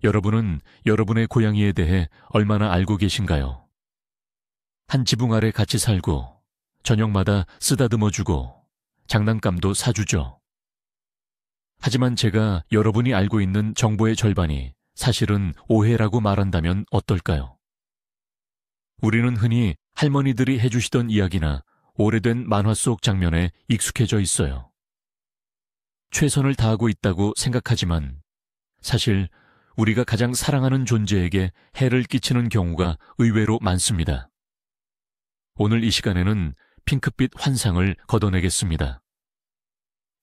여러분은 여러분의 고양이에 대해 얼마나 알고 계신가요? 한 지붕 아래 같이 살고 저녁마다 쓰다듬어주고 장난감도 사주죠. 하지만 제가 여러분이 알고 있는 정보의 절반이 사실은 오해라고 말한다면 어떨까요? 우리는 흔히 할머니들이 해주시던 이야기나 오래된 만화 속 장면에 익숙해져 있어요. 최선을 다하고 있다고 생각하지만 사실 우리가 가장 사랑하는 존재에게 해를 끼치는 경우가 의외로 많습니다. 오늘 이 시간에는 핑크빛 환상을 걷어내겠습니다.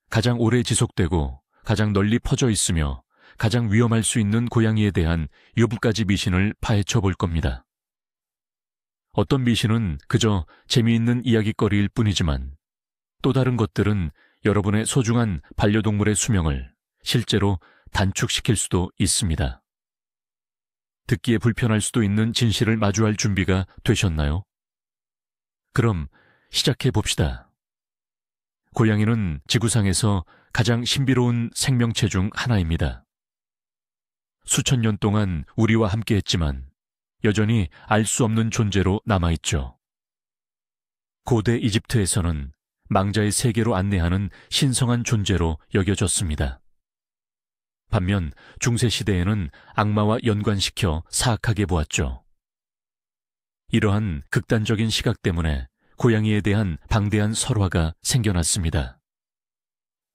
가장 오래 지속되고 가장 널리 퍼져 있으며 가장 위험할 수 있는 고양이에 대한 7가지 미신을 파헤쳐 볼 겁니다. 어떤 미신은 그저 재미있는 이야기거리일 뿐이지만 또 다른 것들은 여러분의 소중한 반려동물의 수명을 실제로 단축시킬 수도 있습니다. 듣기에 불편할 수도 있는 진실을 마주할 준비가 되셨나요? 그럼 시작해 봅시다. 고양이는 지구상에서 가장 신비로운 생명체 중 하나입니다. 수천 년 동안 우리와 함께했지만 여전히 알 수 없는 존재로 남아있죠. 고대 이집트에서는 망자의 세계로 안내하는 신성한 존재로 여겨졌습니다. 반면 중세시대에는 악마와 연관시켜 사악하게 보았죠. 이러한 극단적인 시각 때문에 고양이에 대한 방대한 설화가 생겨났습니다.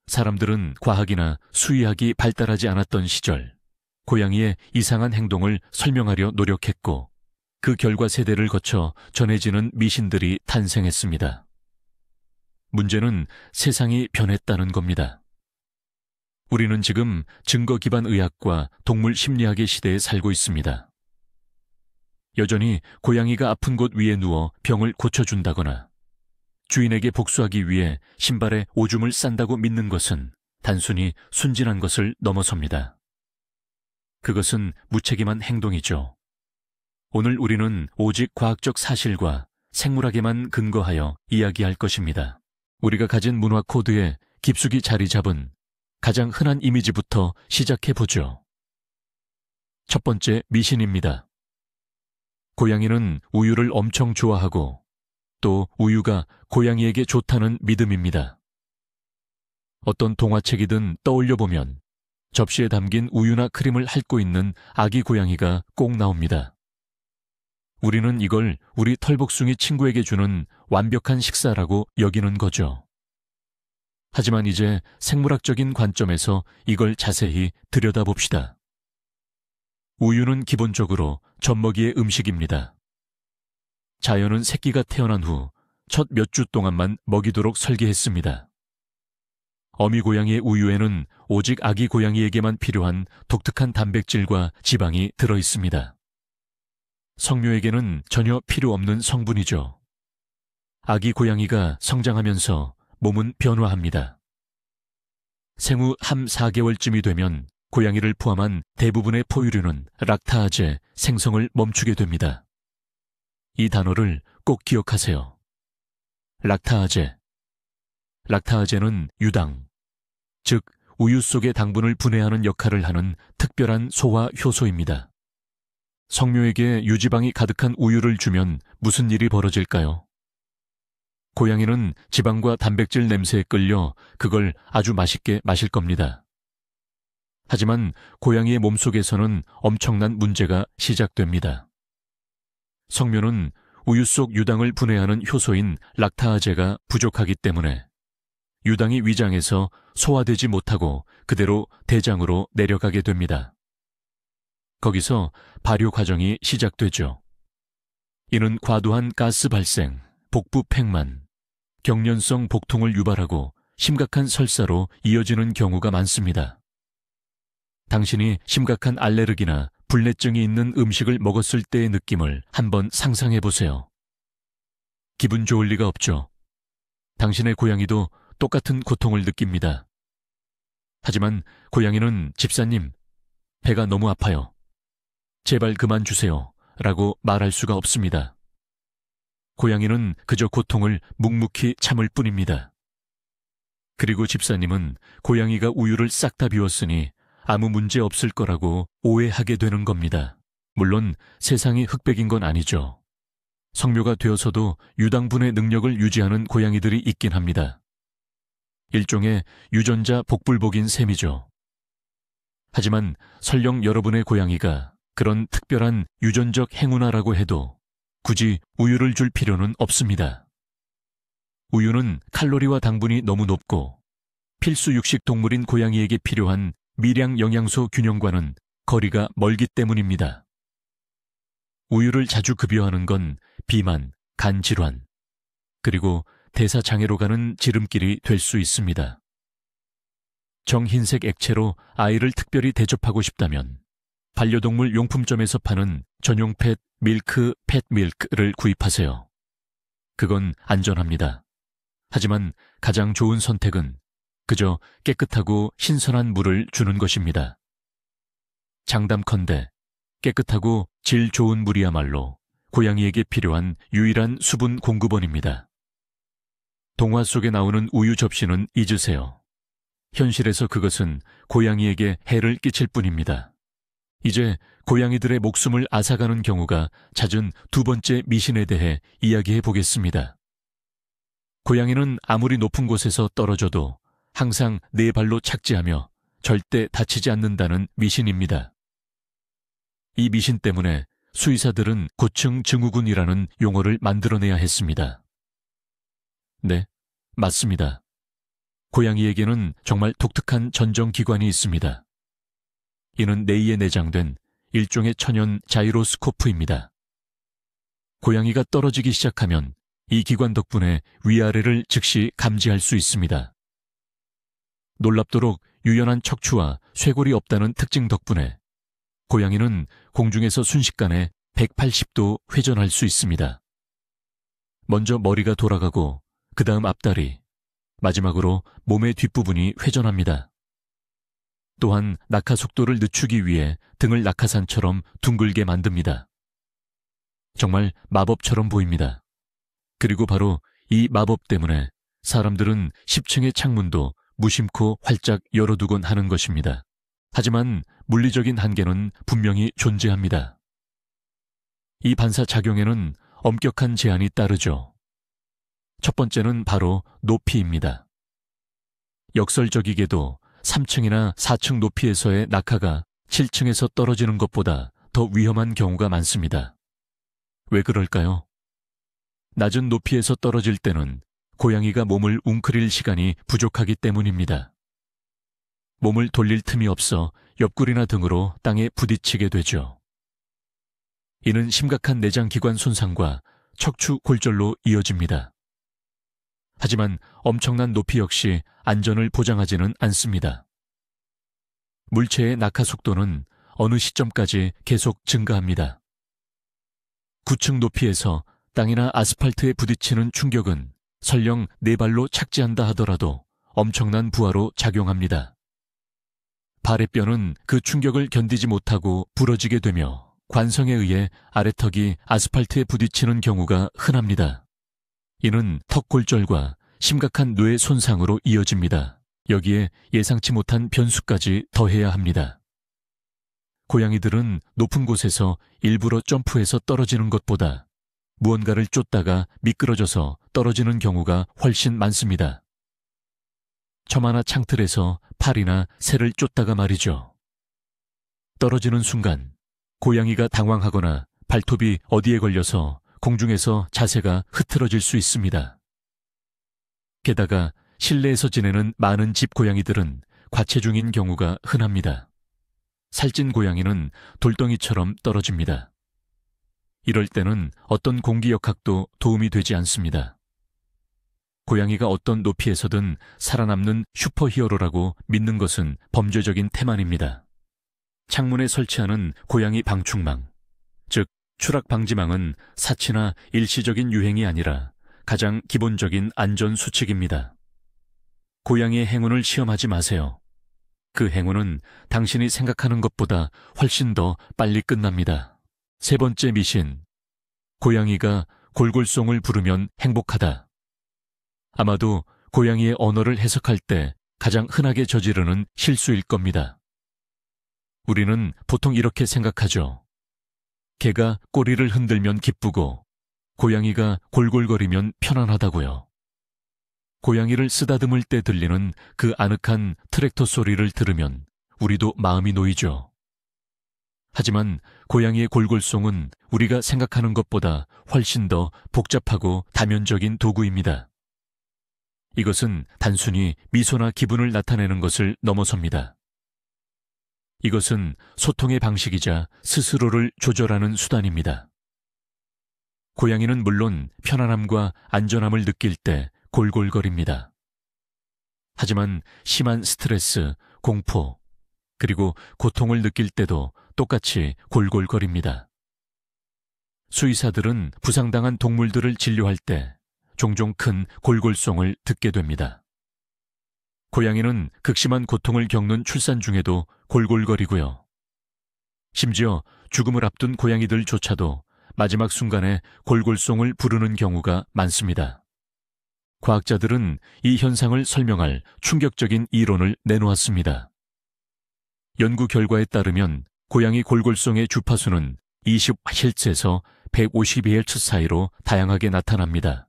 사람들은 과학이나 수의학이 발달하지 않았던 시절, 고양이의 이상한 행동을 설명하려 노력했고, 그 결과 세대를 거쳐 전해지는 미신들이 탄생했습니다. 문제는 세상이 변했다는 겁니다. 우리는 지금 증거 기반 의학과 동물 심리학의 시대에 살고 있습니다. 여전히 고양이가 아픈 곳 위에 누워 병을 고쳐준다거나 주인에게 복수하기 위해 신발에 오줌을 싼다고 믿는 것은 단순히 순진한 것을 넘어섭니다. 그것은 무책임한 행동이죠. 오늘 우리는 오직 과학적 사실과 생물학에만 근거하여 이야기할 것입니다. 우리가 가진 문화 코드에 깊숙이 자리 잡은 가장 흔한 이미지부터 시작해보죠. 첫 번째 미신입니다. 고양이는 우유를 엄청 좋아하고 또 우유가 고양이에게 좋다는 믿음입니다. 어떤 동화책이든 떠올려보면 접시에 담긴 우유나 크림을 핥고 있는 아기 고양이가 꼭 나옵니다. 우리는 이걸 우리 털복숭이 친구에게 주는 완벽한 식사라고 여기는 거죠. 하지만 이제 생물학적인 관점에서 이걸 자세히 들여다봅시다. 우유는 기본적으로 젖먹이의 음식입니다. 자연은 새끼가 태어난 후 첫 몇 주 동안만 먹이도록 설계했습니다. 어미 고양이의 우유에는 오직 아기 고양이에게만 필요한 독특한 단백질과 지방이 들어있습니다. 성묘에게는 전혀 필요 없는 성분이죠. 아기 고양이가 성장하면서 몸은 변화합니다. 생후 4개월쯤이 되면 고양이를 포함한 대부분의 포유류는 락타아제 생성을 멈추게 됩니다. 이 단어를 꼭 기억하세요. 락타아제. 락타아제는 유당, 즉 우유 속의 당분을 분해하는 역할을 하는 특별한 소화 효소입니다. 성묘에게 유지방이 가득한 우유를 주면 무슨 일이 벌어질까요? 고양이는 지방과 단백질 냄새에 끌려 그걸 아주 맛있게 마실 겁니다. 하지만 고양이의 몸속에서는 엄청난 문제가 시작됩니다. 성묘는 우유 속 유당을 분해하는 효소인 락타아제가 부족하기 때문에 유당이 위장에서 소화되지 못하고 그대로 대장으로 내려가게 됩니다. 거기서 발효 과정이 시작되죠. 이는 과도한 가스 발생, 복부 팽만, 경련성 복통을 유발하고 심각한 설사로 이어지는 경우가 많습니다. 당신이 심각한 알레르기나 불내증이 있는 음식을 먹었을 때의 느낌을 한번 상상해 보세요. 기분 좋을 리가 없죠. 당신의 고양이도 똑같은 고통을 느낍니다. 하지만 고양이는 집사님, 배가 너무 아파요. 제발 그만 주세요. 라고 말할 수가 없습니다. 고양이는 그저 고통을 묵묵히 참을 뿐입니다. 그리고 집사님은 고양이가 우유를 싹 다 비웠으니 아무 문제 없을 거라고 오해하게 되는 겁니다. 물론 세상이 흑백인 건 아니죠. 성묘가 되어서도 유당분의 능력을 유지하는 고양이들이 있긴 합니다. 일종의 유전자 복불복인 셈이죠. 하지만 설령 여러분의 고양이가 그런 특별한 유전적 행운아라고 해도 굳이 우유를 줄 필요는 없습니다. 우유는 칼로리와 당분이 너무 높고 필수 육식 동물인 고양이에게 필요한 미량 영양소 균형과는 거리가 멀기 때문입니다. 우유를 자주 급여하는 건 비만, 간 질환, 그리고 대사장애로 가는 지름길이 될 수 있습니다. 정흰색 액체로 아이를 특별히 대접하고 싶다면 반려동물 용품점에서 파는 전용 펫 밀크 펫밀크를 구입하세요. 그건 안전합니다. 하지만 가장 좋은 선택은 그저 깨끗하고 신선한 물을 주는 것입니다. 장담컨대 깨끗하고 질 좋은 물이야말로 고양이에게 필요한 유일한 수분 공급원입니다. 동화 속에 나오는 우유 접시는 잊으세요. 현실에서 그것은 고양이에게 해를 끼칠 뿐입니다. 이제 고양이들의 목숨을 앗아가는 경우가 잦은 두 번째 미신에 대해 이야기해 보겠습니다. 고양이는 아무리 높은 곳에서 떨어져도 항상 네 발로 착지하며 절대 다치지 않는다는 미신입니다. 이 미신 때문에 수의사들은 고층 증후군이라는 용어를 만들어내야 했습니다. 네, 맞습니다. 고양이에게는 정말 독특한 전정기관이 있습니다. 이는 뇌에 내장된 일종의 천연 자이로스코프입니다. 고양이가 떨어지기 시작하면 이 기관 덕분에 위아래를 즉시 감지할 수 있습니다. 놀랍도록 유연한 척추와 쇄골이 없다는 특징 덕분에 고양이는 공중에서 순식간에 180도 회전할 수 있습니다. 먼저 머리가 돌아가고 그 다음 앞다리, 마지막으로 몸의 뒷부분이 회전합니다. 또한 낙하 속도를 늦추기 위해 등을 낙하산처럼 둥글게 만듭니다. 정말 마법처럼 보입니다. 그리고 바로 이 마법 때문에 사람들은 10층의 창문도 무심코 활짝 열어두곤 하는 것입니다. 하지만 물리적인 한계는 분명히 존재합니다. 이 반사작용에는 엄격한 제한이 따르죠. 첫 번째는 바로 높이입니다. 역설적이게도 3층이나 4층 높이에서의 낙하가 7층에서 떨어지는 것보다 더 위험한 경우가 많습니다. 왜 그럴까요? 낮은 높이에서 떨어질 때는 고양이가 몸을 웅크릴 시간이 부족하기 때문입니다. 몸을 돌릴 틈이 없어 옆구리나 등으로 땅에 부딪히게 되죠. 이는 심각한 내장기관 손상과 척추 골절로 이어집니다. 하지만 엄청난 높이 역시 안전을 보장하지는 않습니다. 물체의 낙하 속도는 어느 시점까지 계속 증가합니다. 9층 높이에서 땅이나 아스팔트에 부딪히는 충격은 설령 네 발로 착지한다 하더라도 엄청난 부하로 작용합니다. 발의 뼈는 그 충격을 견디지 못하고 부러지게 되며 관성에 의해 아래턱이 아스팔트에 부딪히는 경우가 흔합니다. 이는 턱골절과 심각한 뇌 손상으로 이어집니다. 여기에 예상치 못한 변수까지 더해야 합니다. 고양이들은 높은 곳에서 일부러 점프해서 떨어지는 것보다 무언가를 쫓다가 미끄러져서 떨어지는 경우가 훨씬 많습니다. 처마나 창틀에서 팔이나 새를 쫓다가 말이죠. 떨어지는 순간 고양이가 당황하거나 발톱이 어디에 걸려서 공중에서 자세가 흐트러질 수 있습니다. 게다가 실내에서 지내는 많은 집 고양이들은 과체중인 경우가 흔합니다. 살찐 고양이는 돌덩이처럼 떨어집니다. 이럴 때는 어떤 공기역학도 도움이 되지 않습니다. 고양이가 어떤 높이에서든 살아남는 슈퍼히어로라고 믿는 것은 범죄적인 태만입니다. 창문에 설치하는 고양이 방충망, 즉 추락방지망은 사치나 일시적인 유행이 아니라 가장 기본적인 안전수칙입니다. 고양이의 행운을 시험하지 마세요. 그 행운은 당신이 생각하는 것보다 훨씬 더 빨리 끝납니다. 세 번째 미신, 고양이가 골골송을 부르면 행복하다. 아마도 고양이의 언어를 해석할 때 가장 흔하게 저지르는 실수일 겁니다. 우리는 보통 이렇게 생각하죠. 개가 꼬리를 흔들면 기쁘고 고양이가 골골거리면 편안하다고요. 고양이를 쓰다듬을 때 들리는 그 아늑한 트랙터 소리를 들으면 우리도 마음이 놓이죠. 하지만 고양이의 골골송은 우리가 생각하는 것보다 훨씬 더 복잡하고 다면적인 도구입니다. 이것은 단순히 미소나 기분을 나타내는 것을 넘어섭니다. 이것은 소통의 방식이자 스스로를 조절하는 수단입니다. 고양이는 물론 편안함과 안전함을 느낄 때 골골거립니다. 하지만 심한 스트레스, 공포, 그리고 고통을 느낄 때도 똑같이 골골거립니다. 수의사들은 부상당한 동물들을 진료할 때 종종 큰 골골송을 듣게 됩니다. 고양이는 극심한 고통을 겪는 출산 중에도 골골거리고요. 심지어 죽음을 앞둔 고양이들조차도 마지막 순간에 골골송을 부르는 경우가 많습니다. 과학자들은 이 현상을 설명할 충격적인 이론을 내놓았습니다. 연구 결과에 따르면 고양이 골골송의 주파수는 20Hz에서 152Hz 사이로 다양하게 나타납니다.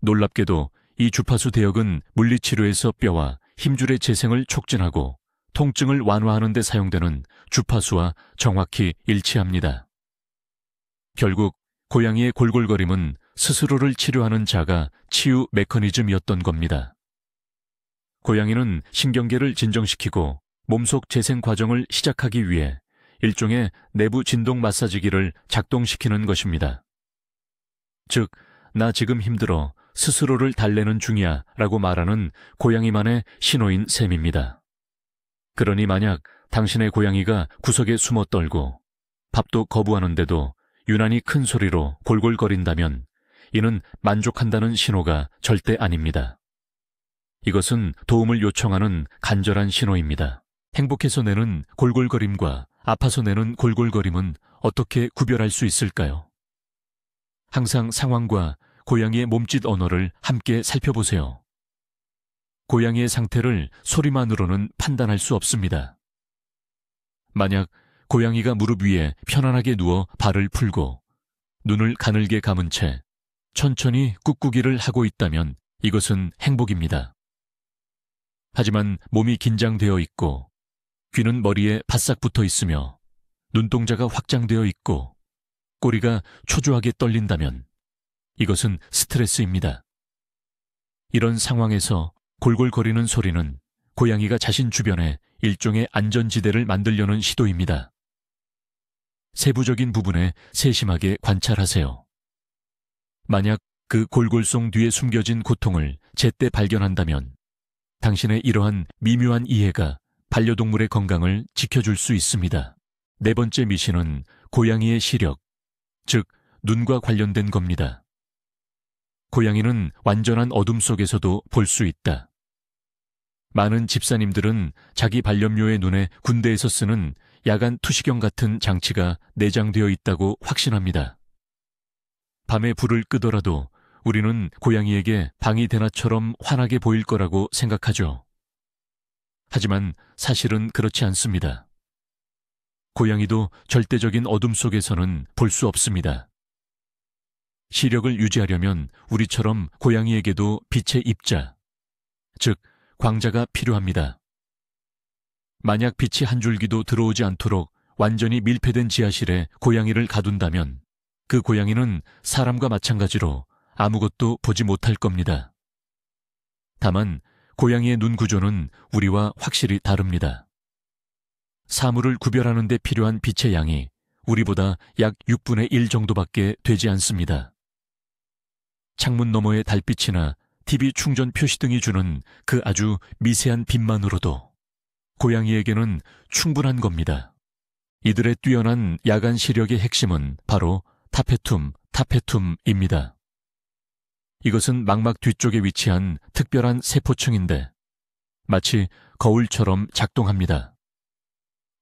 놀랍게도 이 주파수 대역은 물리치료에서 뼈와 힘줄의 재생을 촉진하고 통증을 완화하는 데 사용되는 주파수와 정확히 일치합니다. 결국 고양이의 골골거림은 스스로를 치료하는 자가 치유 메커니즘이었던 겁니다. 고양이는 신경계를 진정시키고 몸속 재생 과정을 시작하기 위해 일종의 내부 진동 마사지기를 작동시키는 것입니다. 즉, 나 지금 힘들어 스스로를 달래는 중이야 라고 말하는 고양이만의 신호인 셈입니다. 그러니 만약 당신의 고양이가 구석에 숨어 떨고 밥도 거부하는데도 유난히 큰 소리로 골골거린다면 이는 만족한다는 신호가 절대 아닙니다. 이것은 도움을 요청하는 간절한 신호입니다. 행복해서 내는 골골거림과 아파서 내는 골골거림은 어떻게 구별할 수 있을까요? 항상 상황과 고양이의 몸짓 언어를 함께 살펴보세요. 고양이의 상태를 소리만으로는 판단할 수 없습니다. 만약 고양이가 무릎 위에 편안하게 누워 발을 풀고 눈을 가늘게 감은 채 천천히 꾹꾹이를 하고 있다면 이것은 행복입니다. 하지만 몸이 긴장되어 있고 귀는 머리에 바싹 붙어 있으며 눈동자가 확장되어 있고 꼬리가 초조하게 떨린다면 이것은 스트레스입니다. 이런 상황에서 골골거리는 소리는 고양이가 자신 주변에 일종의 안전지대를 만들려는 시도입니다. 세부적인 부분에 세심하게 관찰하세요. 만약 그 골골송 뒤에 숨겨진 고통을 제때 발견한다면 당신의 이러한 미묘한 이해가 반려동물의 건강을 지켜줄 수 있습니다. 네 번째 미신은 고양이의 시력, 즉 눈과 관련된 겁니다. 고양이는 완전한 어둠 속에서도 볼 수 있다. 많은 집사님들은 자기 반려묘의 눈에 군대에서 쓰는 야간 투시경 같은 장치가 내장되어 있다고 확신합니다. 밤에 불을 끄더라도 우리는 고양이에게 방이 대낮처럼 환하게 보일 거라고 생각하죠. 하지만 사실은 그렇지 않습니다. 고양이도 절대적인 어둠 속에서는 볼 수 없습니다. 시력을 유지하려면 우리처럼 고양이에게도 빛의 입자, 즉 광자가 필요합니다. 만약 빛이 한 줄기도 들어오지 않도록 완전히 밀폐된 지하실에 고양이를 가둔다면 그 고양이는 사람과 마찬가지로 아무것도 보지 못할 겁니다. 다만 고양이의 눈 구조는 우리와 확실히 다릅니다. 사물을 구별하는 데 필요한 빛의 양이 우리보다 약 6분의 1 정도밖에 되지 않습니다. 창문 너머의 달빛이나 TV 충전 표시등이 주는 그 아주 미세한 빛만으로도 고양이에게는 충분한 겁니다. 이들의 뛰어난 야간 시력의 핵심은 바로 타페툼입니다. 이것은 망막 뒤쪽에 위치한 특별한 세포층인데 마치 거울처럼 작동합니다.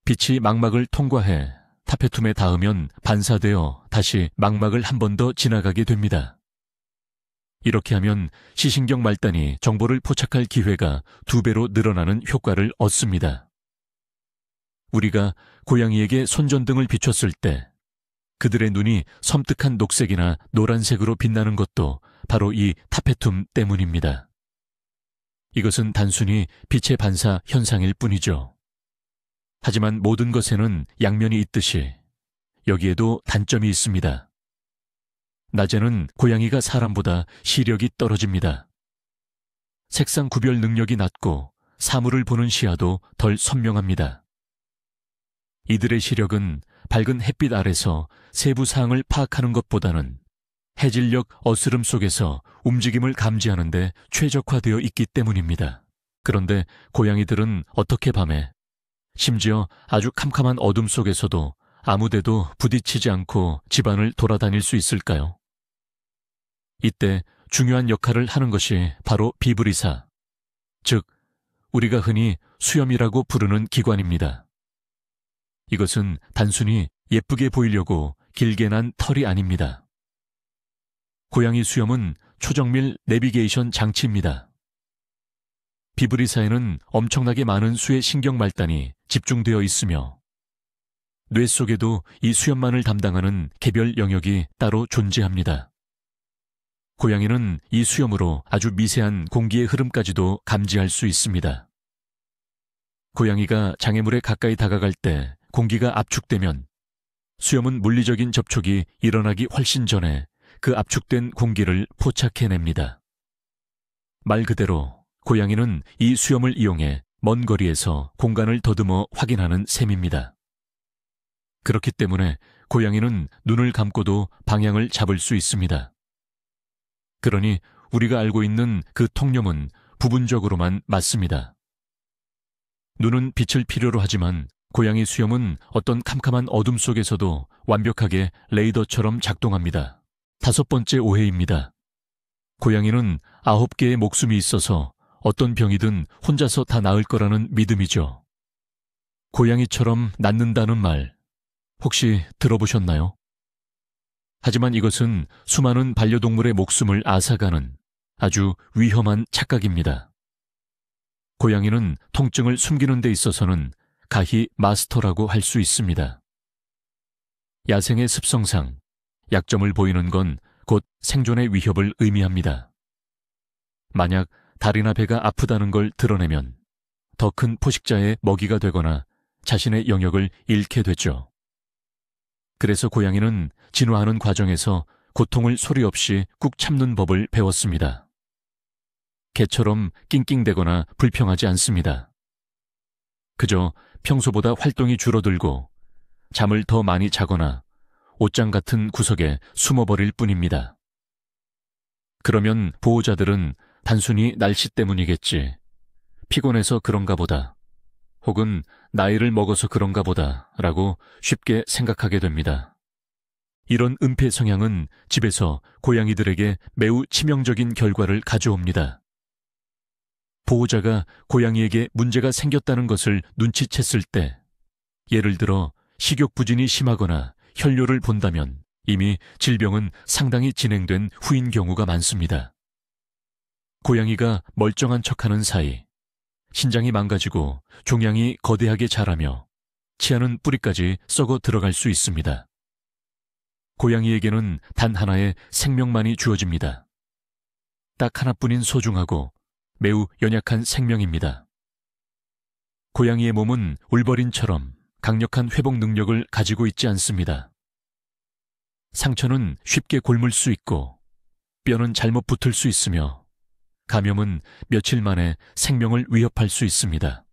빛이 망막을 통과해 타페툼에 닿으면 반사되어 다시 망막을 한 번 더 지나가게 됩니다. 이렇게 하면 시신경 말단이 정보를 포착할 기회가 2배로 늘어나는 효과를 얻습니다. 우리가 고양이에게 손전등을 비췄을 때 그들의 눈이 섬뜩한 녹색이나 노란색으로 빛나는 것도 바로 이 타페툼 때문입니다. 이것은 단순히 빛의 반사 현상일 뿐이죠. 하지만 모든 것에는 양면이 있듯이 여기에도 단점이 있습니다. 낮에는 고양이가 사람보다 시력이 떨어집니다. 색상 구별 능력이 낮고 사물을 보는 시야도 덜 선명합니다. 이들의 시력은 밝은 햇빛 아래서 세부 사항을 파악하는 것보다는 해질녘 어스름 속에서 움직임을 감지하는 데 최적화되어 있기 때문입니다. 그런데 고양이들은 어떻게 밤에, 심지어 아주 캄캄한 어둠 속에서도 아무데도 부딪히지 않고 집안을 돌아다닐 수 있을까요? 이때 중요한 역할을 하는 것이 바로 비브리사, 즉 우리가 흔히 수염이라고 부르는 기관입니다. 이것은 단순히 예쁘게 보이려고 길게 난 털이 아닙니다. 고양이 수염은 초정밀 내비게이션 장치입니다. 비브리사에는 엄청나게 많은 수의 신경 말단이 집중되어 있으며 뇌 속에도 이 수염만을 담당하는 개별 영역이 따로 존재합니다. 고양이는 이 수염으로 아주 미세한 공기의 흐름까지도 감지할 수 있습니다. 고양이가 장애물에 가까이 다가갈 때 공기가 압축되면 수염은 물리적인 접촉이 일어나기 훨씬 전에 그 압축된 공기를 포착해냅니다. 말 그대로 고양이는 이 수염을 이용해 먼 거리에서 공간을 더듬어 확인하는 셈입니다. 그렇기 때문에 고양이는 눈을 감고도 방향을 잡을 수 있습니다. 그러니 우리가 알고 있는 그 통념은 부분적으로만 맞습니다. 눈은 빛을 필요로 하지만 고양이 수염은 어떤 캄캄한 어둠 속에서도 완벽하게 레이더처럼 작동합니다. 5번째 오해입니다. 고양이는 9개의 목숨이 있어서 어떤 병이든 혼자서 다 나을 거라는 믿음이죠. 고양이처럼 낫는다는 말, 혹시 들어보셨나요? 하지만 이것은 수많은 반려동물의 목숨을 앗아가는 아주 위험한 착각입니다. 고양이는 통증을 숨기는 데 있어서는 가히 마스터라고 할 수 있습니다. 야생의 습성상 약점을 보이는 건 곧 생존의 위협을 의미합니다. 만약 다리나 배가 아프다는 걸 드러내면 더 큰 포식자의 먹이가 되거나 자신의 영역을 잃게 되죠. 그래서 고양이는 진화하는 과정에서 고통을 소리 없이 꾹 참는 법을 배웠습니다. 개처럼 낑낑대거나 불평하지 않습니다. 그저 평소보다 활동이 줄어들고 잠을 더 많이 자거나 옷장 같은 구석에 숨어버릴 뿐입니다. 그러면 보호자들은 단순히 날씨 때문이겠지, 피곤해서 그런가 보다, 혹은 나이를 먹어서 그런가 보다 라고 쉽게 생각하게 됩니다. 이런 은폐 성향은 집에서 고양이들에게 매우 치명적인 결과를 가져옵니다. 보호자가 고양이에게 문제가 생겼다는 것을 눈치챘을 때, 예를 들어 식욕 부진이 심하거나 혈뇨를 본다면 이미 질병은 상당히 진행된 후인 경우가 많습니다. 고양이가 멀쩡한 척하는 사이 신장이 망가지고 종양이 거대하게 자라며 치아는 뿌리까지 썩어 들어갈 수 있습니다. 고양이에게는 단 하나의 생명만이 주어집니다. 딱 하나뿐인 소중하고 매우 연약한 생명입니다. 고양이의 몸은 울버린처럼 강력한 회복 능력을 가지고 있지 않습니다. 상처는 쉽게 곪을 수 있고 뼈는 잘못 붙을 수 있으며 감염은 며칠 만에 생명을 위협할 수 있습니다.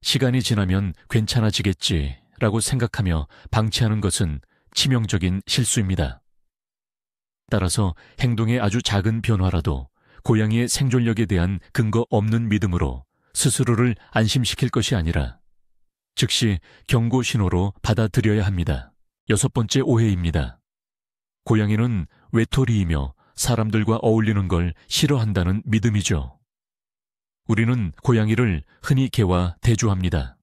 시간이 지나면 괜찮아지겠지라고 생각하며 방치하는 것은 치명적인 실수입니다. 따라서 행동의 아주 작은 변화라도 고양이의 생존력에 대한 근거 없는 믿음으로 스스로를 안심시킬 것이 아니라 즉시 경고 신호로 받아들여야 합니다. 6번째 오해입니다. 고양이는 외톨이이며 사람들과 어울리는 걸 싫어한다는 믿음이죠. 우리는 고양이를 흔히 개와 대조합니다.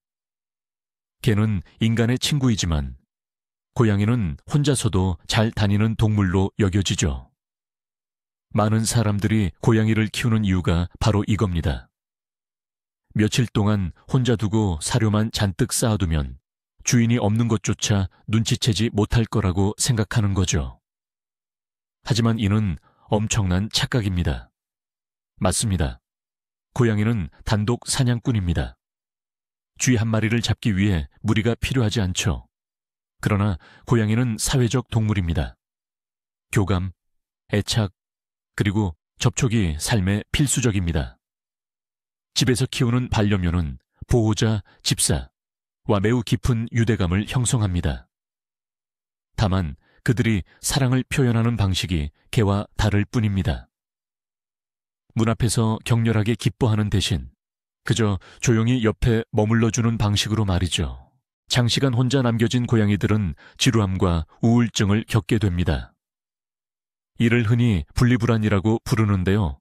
개는 인간의 친구이지만 고양이는 혼자서도 잘 다니는 동물로 여겨지죠. 많은 사람들이 고양이를 키우는 이유가 바로 이겁니다. 며칠 동안 혼자 두고 사료만 잔뜩 쌓아두면 주인이 없는 것조차 눈치채지 못할 거라고 생각하는 거죠. 하지만 이는 엄청난 착각입니다. 맞습니다. 고양이는 단독 사냥꾼입니다. 쥐 한 마리를 잡기 위해 무리가 필요하지 않죠. 그러나 고양이는 사회적 동물입니다. 교감, 애착, 그리고 접촉이 삶에 필수적입니다. 집에서 키우는 반려묘는 보호자, 집사와 매우 깊은 유대감을 형성합니다. 다만 그들이 사랑을 표현하는 방식이 개와 다를 뿐입니다. 문 앞에서 격렬하게 기뻐하는 대신 그저 조용히 옆에 머물러주는 방식으로 말이죠. 장시간 혼자 남겨진 고양이들은 지루함과 우울증을 겪게 됩니다. 이를 흔히 분리불안이라고 부르는데요.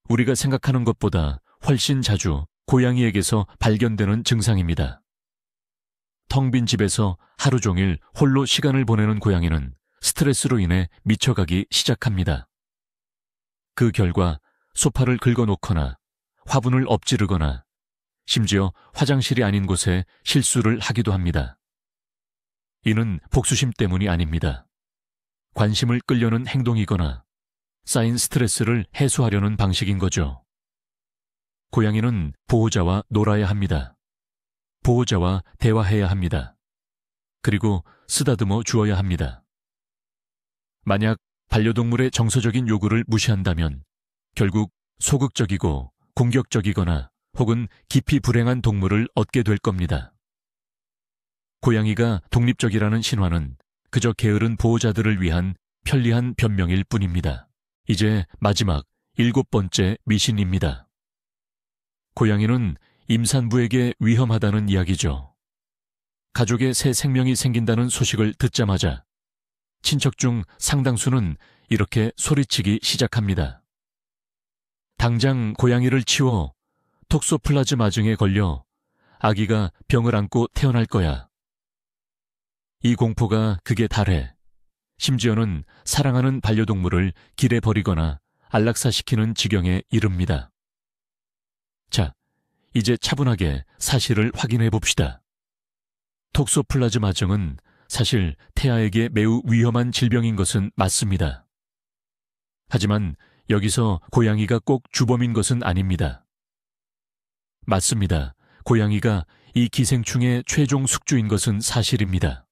우리가 생각하는 것보다 훨씬 자주 고양이에게서 발견되는 증상입니다. 텅 빈 집에서 하루 종일 홀로 시간을 보내는 고양이는 스트레스로 인해 미쳐가기 시작합니다. 그 결과 소파를 긁어놓거나 화분을 엎지르거나 심지어 화장실이 아닌 곳에 실수를 하기도 합니다. 이는 복수심 때문이 아닙니다. 관심을 끌려는 행동이거나 쌓인 스트레스를 해소하려는 방식인 거죠. 고양이는 보호자와 놀아야 합니다. 보호자와 대화해야 합니다. 그리고 쓰다듬어 주어야 합니다. 만약 반려동물의 정서적인 요구를 무시한다면 결국 소극적이고 공격적이거나 혹은 깊이 불행한 동물을 얻게 될 겁니다. 고양이가 독립적이라는 신화는 그저 게으른 보호자들을 위한 편리한 변명일 뿐입니다. 이제 마지막 7번째 미신입니다. 고양이는 임산부에게 위험하다는 이야기죠. 가족에 새 생명이 생긴다는 소식을 듣자마자 친척 중 상당수는 이렇게 소리치기 시작합니다. 당장 고양이를 치워 톡소플라즈마증에 걸려 아기가 병을 안고 태어날 거야. 이 공포가 극에 달해 심지어는 사랑하는 반려동물을 길에 버리거나 안락사시키는 지경에 이릅니다. 자, 이제 차분하게 사실을 확인해 봅시다. 톡소플라즈마증은 사실 태아에게 매우 위험한 질병인 것은 맞습니다. 하지만 여기서 고양이가 꼭 주범인 것은 아닙니다. 맞습니다. 고양이가 이 기생충의 최종 숙주인 것은 사실입니다.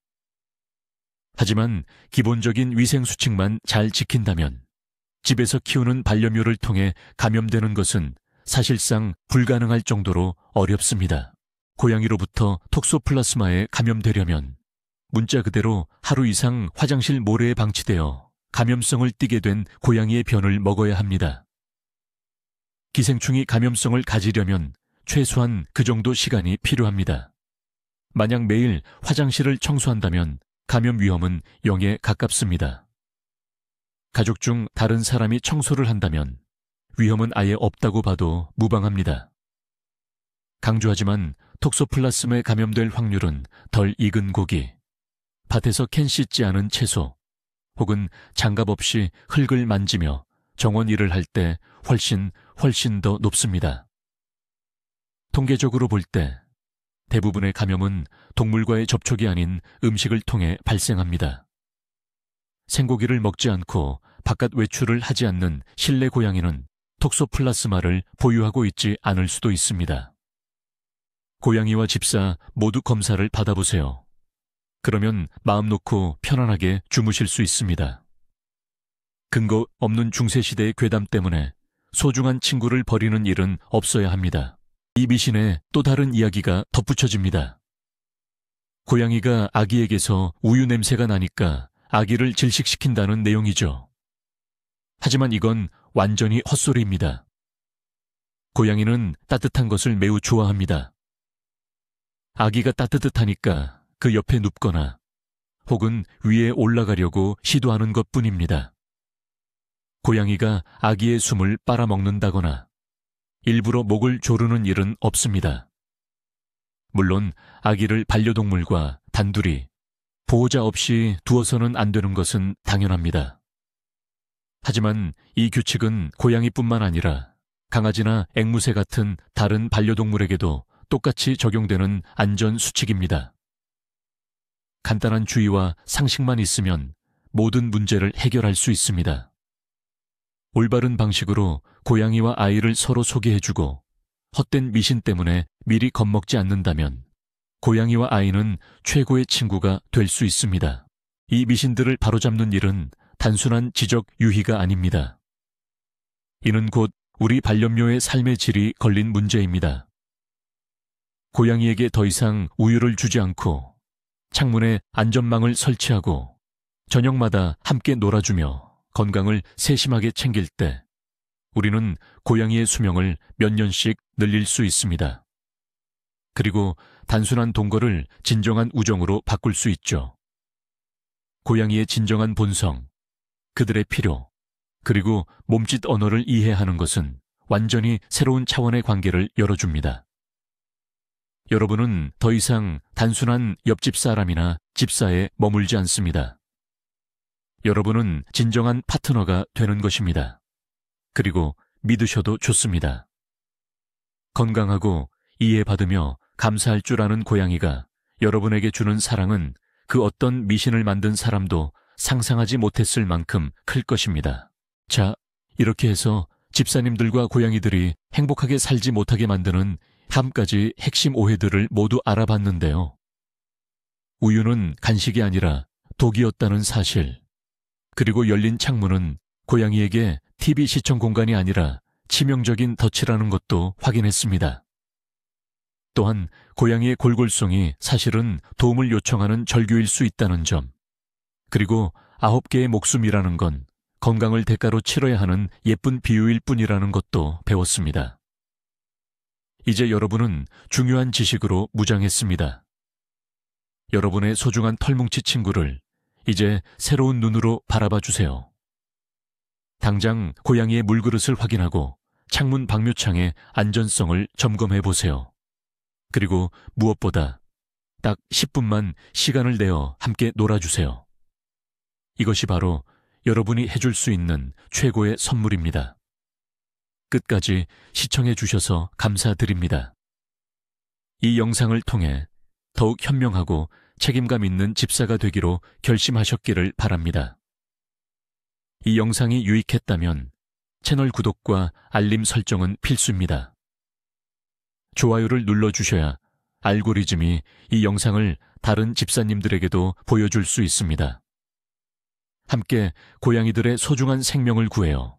하지만 기본적인 위생 수칙만 잘 지킨다면 집에서 키우는 반려묘를 통해 감염되는 것은 사실상 불가능할 정도로 어렵습니다. 고양이로부터 톡소플라스마에 감염되려면 문자 그대로 하루 이상 화장실 모래에 방치되어 감염성을 띠게 된 고양이의 변을 먹어야 합니다. 기생충이 감염성을 가지려면 최소한 그 정도 시간이 필요합니다. 만약 매일 화장실을 청소한다면 감염 위험은 0에 가깝습니다. 가족 중 다른 사람이 청소를 한다면 위험은 아예 없다고 봐도 무방합니다. 강조하지만 톡소플라스마에 감염될 확률은 덜 익은 고기, 밭에서 캔 씻지 않은 채소, 혹은 장갑 없이 흙을 만지며 정원 일을 할 때 훨씬 더 높습니다. 통계적으로 볼 때 대부분의 감염은 동물과의 접촉이 아닌 음식을 통해 발생합니다. 생고기를 먹지 않고 바깥 외출을 하지 않는 실내 고양이는 톡소플라스마를 보유하고 있지 않을 수도 있습니다. 고양이와 집사 모두 검사를 받아보세요. 그러면 마음 놓고 편안하게 주무실 수 있습니다. 근거 없는 중세시대의 괴담 때문에 소중한 친구를 버리는 일은 없어야 합니다. 이 미신에 또 다른 이야기가 덧붙여집니다. 고양이가 아기에게서 우유 냄새가 나니까 아기를 질식시킨다는 내용이죠. 하지만 이건 완전히 헛소리입니다. 고양이는 따뜻한 것을 매우 좋아합니다. 아기가 따뜻하니까 그 옆에 눕거나 혹은 위에 올라가려고 시도하는 것뿐입니다. 고양이가 아기의 숨을 빨아먹는다거나 일부러 목을 조르는 일은 없습니다. 물론 아기를 반려동물과 단둘이 보호자 없이 두어서는 안 되는 것은 당연합니다. 하지만 이 규칙은 고양이뿐만 아니라 강아지나 앵무새 같은 다른 반려동물에게도 똑같이 적용되는 안전 수칙입니다. 간단한 주의와 상식만 있으면 모든 문제를 해결할 수 있습니다. 올바른 방식으로 고양이와 아이를 서로 소개해주고 헛된 미신 때문에 미리 겁먹지 않는다면 고양이와 아이는 최고의 친구가 될 수 있습니다. 이 미신들을 바로잡는 일은 단순한 지적 유희가 아닙니다. 이는 곧 우리 반려묘의 삶의 질이 걸린 문제입니다. 고양이에게 더 이상 우유를 주지 않고 창문에 안전망을 설치하고 저녁마다 함께 놀아주며 건강을 세심하게 챙길 때 우리는 고양이의 수명을 몇 년씩 늘릴 수 있습니다. 그리고 단순한 동거를 진정한 우정으로 바꿀 수 있죠. 고양이의 진정한 본성, 그들의 필요, 그리고 몸짓 언어를 이해하는 것은 완전히 새로운 차원의 관계를 열어줍니다. 여러분은 더 이상 단순한 옆집 사람이나 집사에 머물지 않습니다. 여러분은 진정한 파트너가 되는 것입니다. 그리고 믿으셔도 좋습니다. 건강하고 이해받으며 감사할 줄 아는 고양이가 여러분에게 주는 사랑은 그 어떤 미신을 만든 사람도 상상하지 못했을 만큼 클 것입니다. 자, 이렇게 해서 집사님들과 고양이들이 행복하게 살지 못하게 만드는 한 가지 핵심 오해들을 모두 알아봤는데요. 우유는 간식이 아니라 독이었다는 사실, 그리고 열린 창문은 고양이에게 TV 시청 공간이 아니라 치명적인 덫이라는 것도 확인했습니다. 또한 고양이의 골골송이 사실은 도움을 요청하는 절규일 수 있다는 점, 그리고 9개의 목숨이라는 건 건강을 대가로 치러야 하는 예쁜 비유일 뿐이라는 것도 배웠습니다. 이제 여러분은 중요한 지식으로 무장했습니다. 여러분의 소중한 털뭉치 친구를 이제 새로운 눈으로 바라봐 주세요. 당장 고양이의 물그릇을 확인하고 창문 방묘창의 안전성을 점검해 보세요. 그리고 무엇보다 딱 10분만 시간을 내어 함께 놀아주세요. 이것이 바로 여러분이 해줄 수 있는 최고의 선물입니다. 끝까지 시청해 주셔서 감사드립니다. 이 영상을 통해 더욱 현명하고 책임감 있는 집사가 되기로 결심하셨기를 바랍니다. 이 영상이 유익했다면 채널 구독과 알림 설정은 필수입니다. 좋아요를 눌러주셔야 알고리즘이 이 영상을 다른 집사님들에게도 보여줄 수 있습니다. 함께 고양이들의 소중한 생명을 구해요.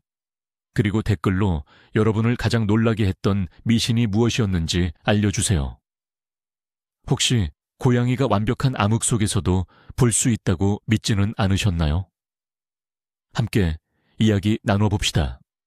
그리고 댓글로 여러분을 가장 놀라게 했던 미신이 무엇이었는지 알려주세요. 혹시 고양이가 완벽한 암흑 속에서도 볼 수 있다고 믿지는 않으셨나요? 함께 이야기 나눠봅시다.